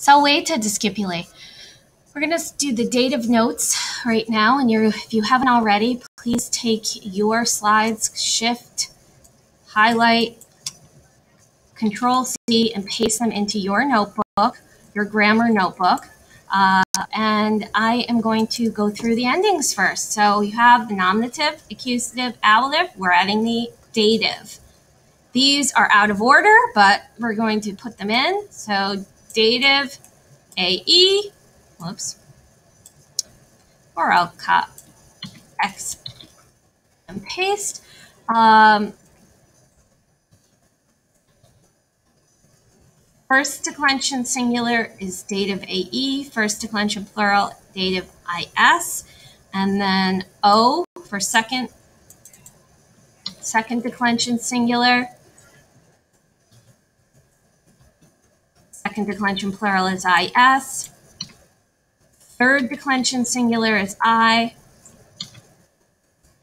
Salvete discipuli. We're going to do the dative notes right now, and if you haven't already, please take your slides, shift, highlight, Control-C, and paste them into your notebook, your grammar notebook. And I am going to go through the endings first. So you have the nominative, accusative, ablative. We're adding the dative. These are out of order, but we're going to put them in. So dative, AE, whoops, or I'll cut X and paste. First declension singular is dative AE, first declension plural, dative IS, and then O for second declension singular. Second declension plural is IS. Third declension singular is I.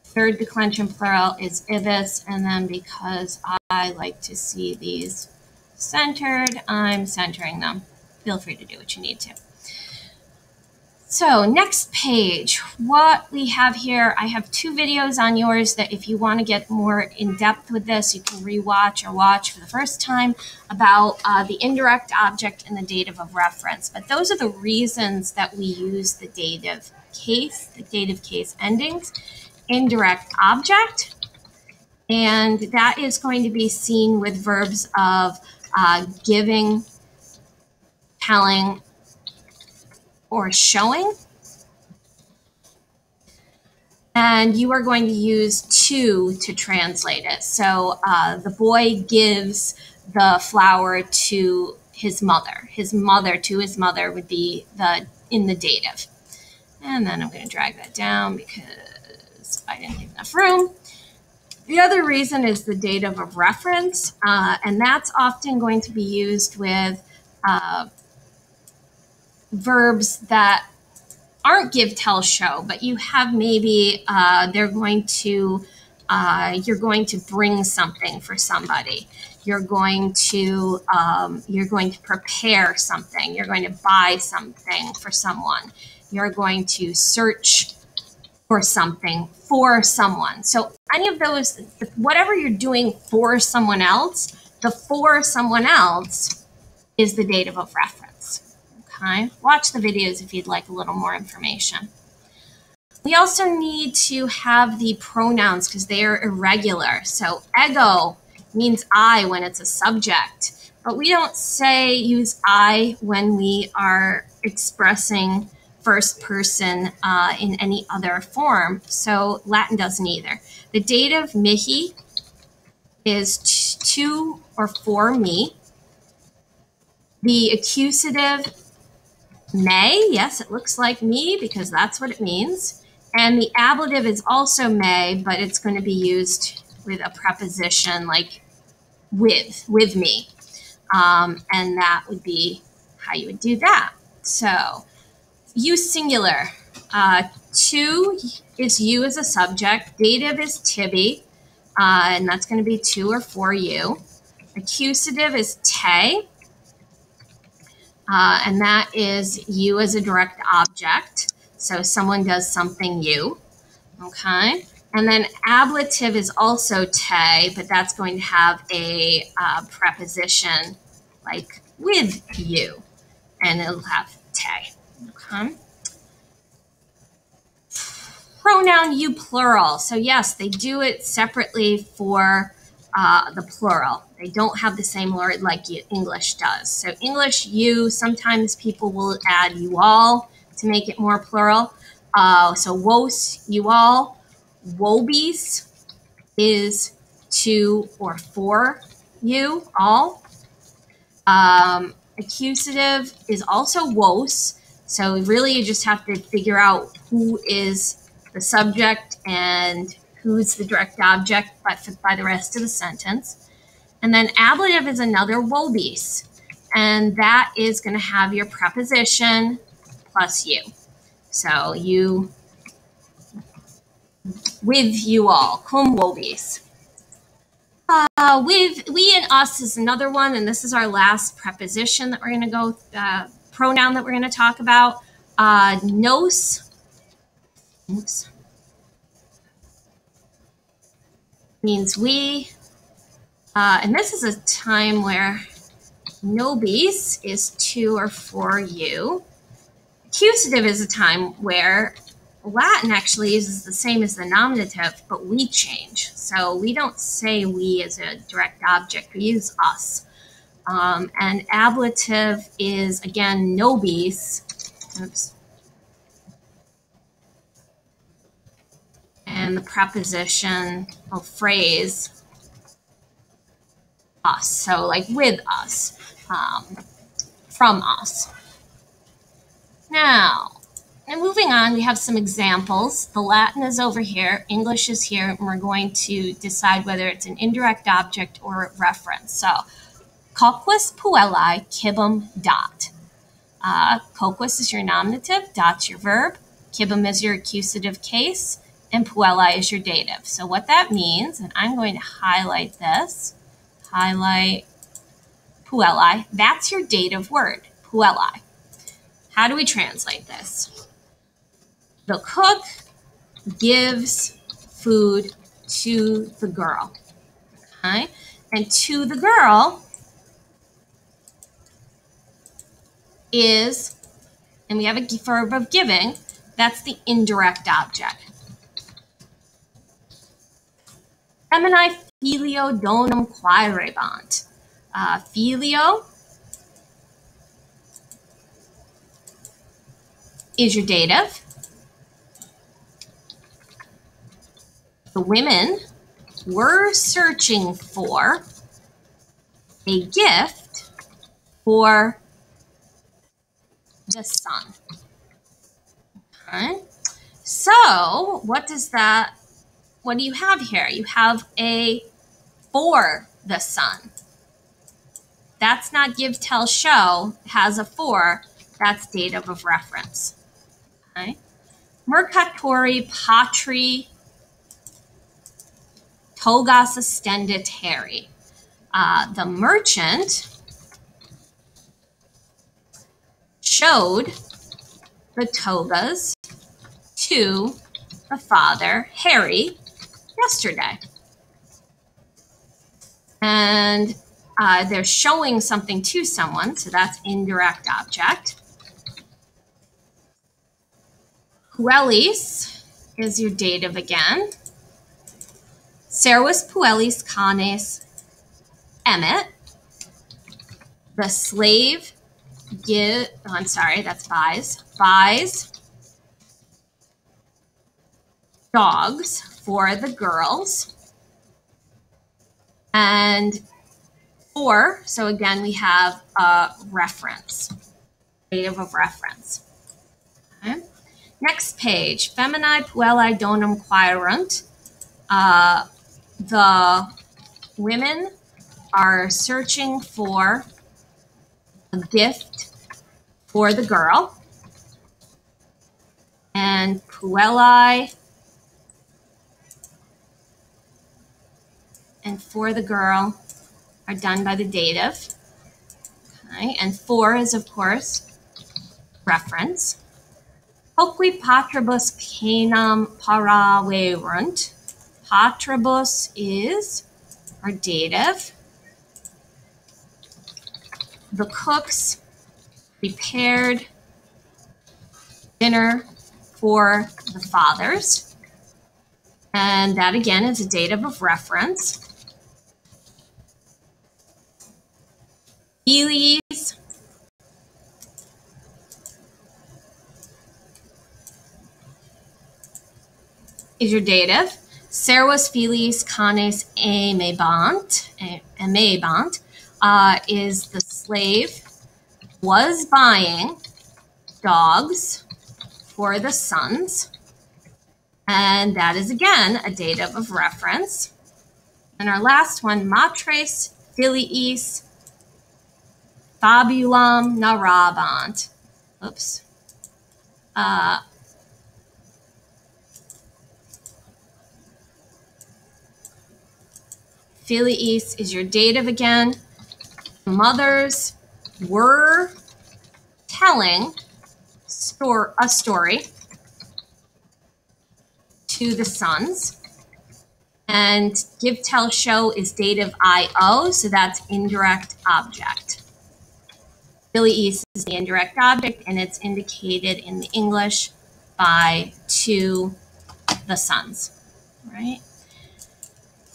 Third declension plural is ibis, and then because I like to see these centered, I'm centering them. Feel free to do what you need to. So next page, what we have here, I have 2 videos on yours that if you want to get more in depth with this, you can rewatch or watch for the first time about the indirect object and the dative of reference. But those are the reasons that we use the dative case endings, indirect object, and that is going to be seen with verbs of giving, telling, or showing. And you are going to use to translate it. So the boy gives the flower to his mother. His mother to his mother would be in the dative. And then I'm going to drag that down because I didn't leave enough room. The other reason is the dative of reference, and that's often going to be used with verbs that aren't give, tell, show, but you have maybe you're going to bring something for somebody. You're going to prepare something. You're going to buy something for someone. You're going to search for something for someone. So any of those, whatever you're doing for someone else, the for someone else is the dative of reference. Okay, watch the videos if you'd like a little more information. We also need to have the pronouns because they are irregular. So ego means I when it's a subject, but we don't use I when we are expressing first person in any other form. So Latin doesn't either. The dative mihi is to or for me. The accusative may, yes, it looks like me because that's what it means. And the ablative is also may, but it's going to be used with a preposition like with me. And that would be how you would do that. So use singular. To is you as a subject. Dative is tibi, and that's going to be to or for you. Accusative is te, and that is you as a direct object. So someone does something you, okay? And then ablative is also te, but that's going to have a preposition like with you, and it'll have te, okay? Pronoun you plural. So yes, they do it separately for the plural. They don't have the same word like English does. So English you, sometimes people will add you all to make it more plural. So wos, you all. Wobis is to or for you, all. Accusative is also wos. So really you just have to figure out who is the subject and who's the direct object by the rest of the sentence. And then ablative is another wobis, and that is going to have your preposition plus you. So you, with you all, cum wobis. With we and us is another one, and this is our last preposition that we're going to go pronoun that we're going to talk about. Nos means we. And this is a time where nobis is to or for you. Accusative is a time where Latin actually uses the same as the nominative, but we change. So we don't say we as a direct object, we use us. And ablative is, again, nobis. Oops. And the preposition or phrase, us. So like with us, from us. Now, and moving on, we have some examples. The Latin is over here, English is here, and we're going to decide whether it's an indirect object or reference. So, coquus puellae cibum dat. Coquus is your nominative, dat's your verb, cibum is your accusative case, and puellae is your dative. So what that means, and I'm going to highlight this, highlight puellae, that's your dative word, puellae. How do we translate this? The cook gives food to the girl. Okay? And to the girl is, and we have a verb of giving, that's the indirect object. Feminae filio donum quaerebant. Filio is your dative. The women were searching for a gift for the son. Okay. So what do you have here? You have a for the son. That's not give, tell, show. It has a for. That's dative of reference. Okay. Mercatori patri togas ostendit heri. The merchant showed the togas to the father, Harry, yesterday. And they're showing something to someone, so that's indirect object. Puellis is your dative again. Servus puellis canes emet. The slave buys dogs for the girls. And for, so again, we have a reference, dative of reference. Okay. Next page, feminae puellae donum quaerunt. The women are searching for a gift for the girl. And puellae and for the girl are done by the dative. Okay. And for is, of course, reference. Hoqui patribus canam paraverunt. Patribus is our dative. The cooks prepared dinner for the fathers. And that again is a dative of reference. Filiis is your dative. Servus filiis canes emebant is the slave was buying dogs for the sons. And that is again a dative of reference. And our last one, matres filiis fabulam narrabant. Oops. Filiis is your dative again. Mothers were telling a story to the sons. And give, tell, show is dative IO, so that's indirect object. Billy East is the indirect object, and it's indicated in the English by to the sons, right?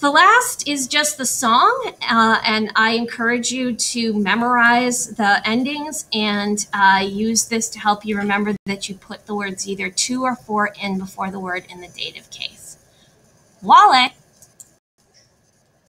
The last is just the song, and I encourage you to memorize the endings and use this to help you remember that you put the words either to or for in before the word in the dative case. Wallach.